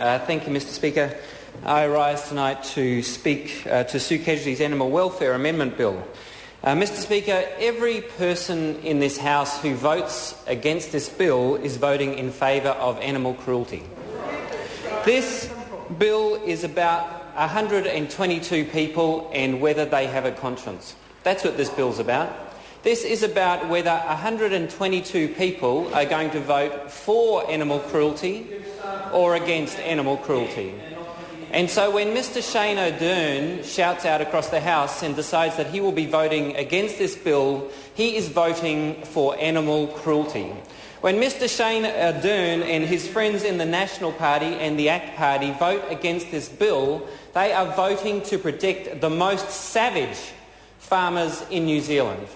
Thank you, Mr Speaker. I rise tonight to speak to Sue Casualty's Animal Welfare Amendment Bill. Mr Speaker, every person in this House who votes against this bill is voting in favour of animal cruelty. This bill is about 122 people and whether they have a conscience. That's what this bill's about. This is about whether 122 people are going to vote for animal cruelty or against animal cruelty. And so when Mr Shane O'Dern shouts out across the House and decides that he will be voting against this bill, he is voting for animal cruelty. When Mr Shane O'Dern and his friends in the National Party and the ACT Party vote against this bill, they are voting to protect the most savage farmers in New Zealand.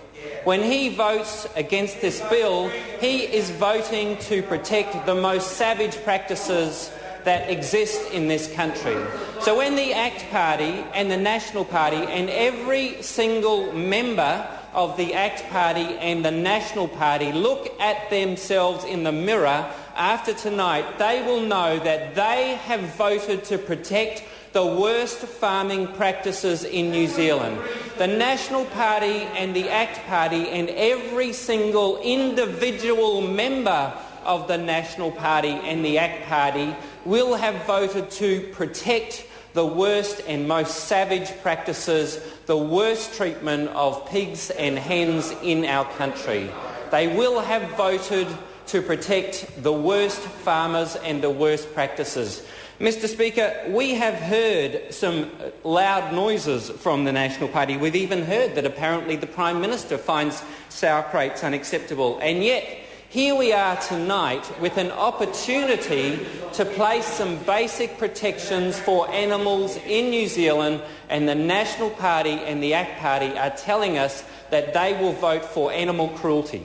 When he votes against this bill, he is voting to protect the most savage practices that exist in this country. So when the ACT Party and the National Party and every single member of the ACT Party and the National Party look at themselves in the mirror after tonight, they will know that they have voted to protect the worst farming practices in New Zealand. The National Party and the ACT Party and every single individual member of the National Party and the ACT Party will have voted to protect the worst and most savage practices, the worst treatment of pigs and hens in our country. They will have voted to protect the worst farmers and the worst practices. Mr Speaker, we have heard some loud noises from the National Party. We've even heard that apparently the Prime Minister finds sour crates unacceptable. And yet, here we are tonight with an opportunity to place some basic protections for animals in New Zealand, and the National Party and the ACT Party are telling us that they will vote for animal cruelty.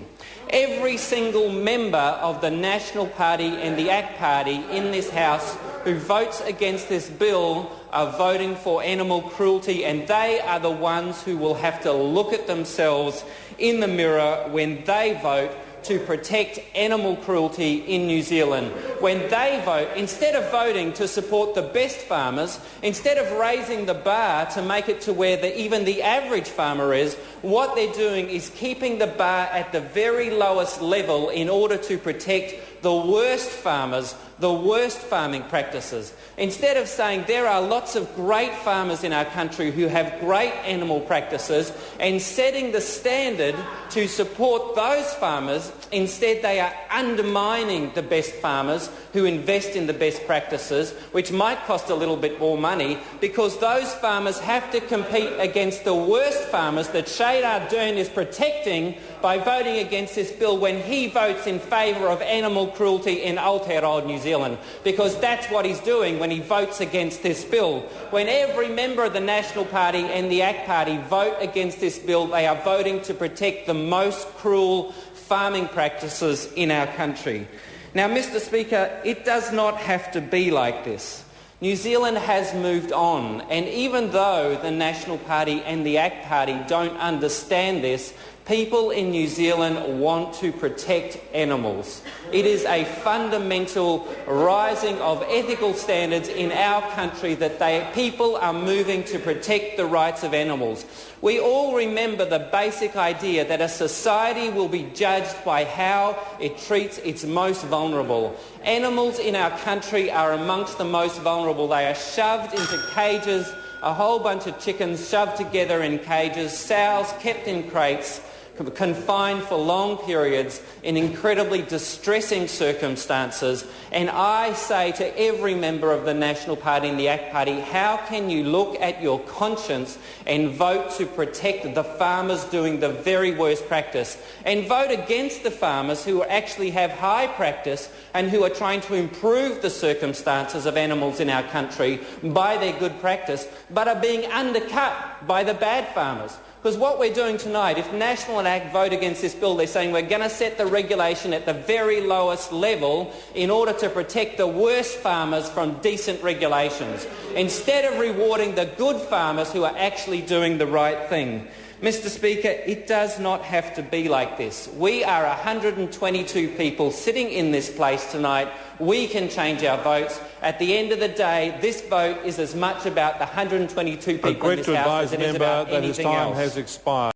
Every single member of the National Party and the ACT Party in this House who votes against this bill are voting for animal cruelty, and they are the ones who will have to look at themselves in the mirror when they vote to protect animal cruelty in New Zealand. When they vote, instead of voting to support the best farmers, instead of raising the bar to make it to where even the average farmer is, what they're doing is keeping the bar at the very lowest level in order to protect the worst farmers, the worst farming practices. Instead of saying there are lots of great farmers in our country who have great animal practices and setting the standard to support those farmers, instead they are undermining the best farmers who invest in the best practices, which might cost a little bit more money, because those farmers have to compete against the worst farmers that Shane O'Dern is protecting by voting against this bill when he votes in favour of animal cruelty in Aotearoa, New Zealand, because that's what he's doing when he votes against this bill. When every member of the National Party and the ACT Party vote against this bill, they are voting to protect the most cruel farming practices in our country. Now, Mr Speaker, it does not have to be like this. New Zealand has moved on, and even though the National Party and the ACT Party don't understand this, people in New Zealand want to protect animals. It is a fundamental rising of ethical standards in our country that people are moving to protect the rights of animals. We all remember the basic idea that a society will be judged by how it treats its most vulnerable. Animals in our country are amongst the most vulnerable. They are shoved into cages, a whole bunch of chickens shoved together in cages, sows kept in crates, confined for long periods in incredibly distressing circumstances. And I say to every member of the National Party and the ACT Party, how can you look at your conscience and vote to protect the farmers doing the very worst practice, and vote against the farmers who actually have high practice and who are trying to improve the circumstances of animals in our country by their good practice, but are being undercut by the bad farmers? Because what we're doing tonight, if National and ACT vote against this bill, they're saying we're going to set the regulation at the very lowest level in order to protect the worst farmers from decent regulations, instead of rewarding the good farmers who are actually doing the right thing. Mr Speaker, it does not have to be like this. We are 122 people sitting in this place tonight we can change our votes. At the end of the day, this vote is as much about the 122 people in this House as it is about anything else. That his time has expired.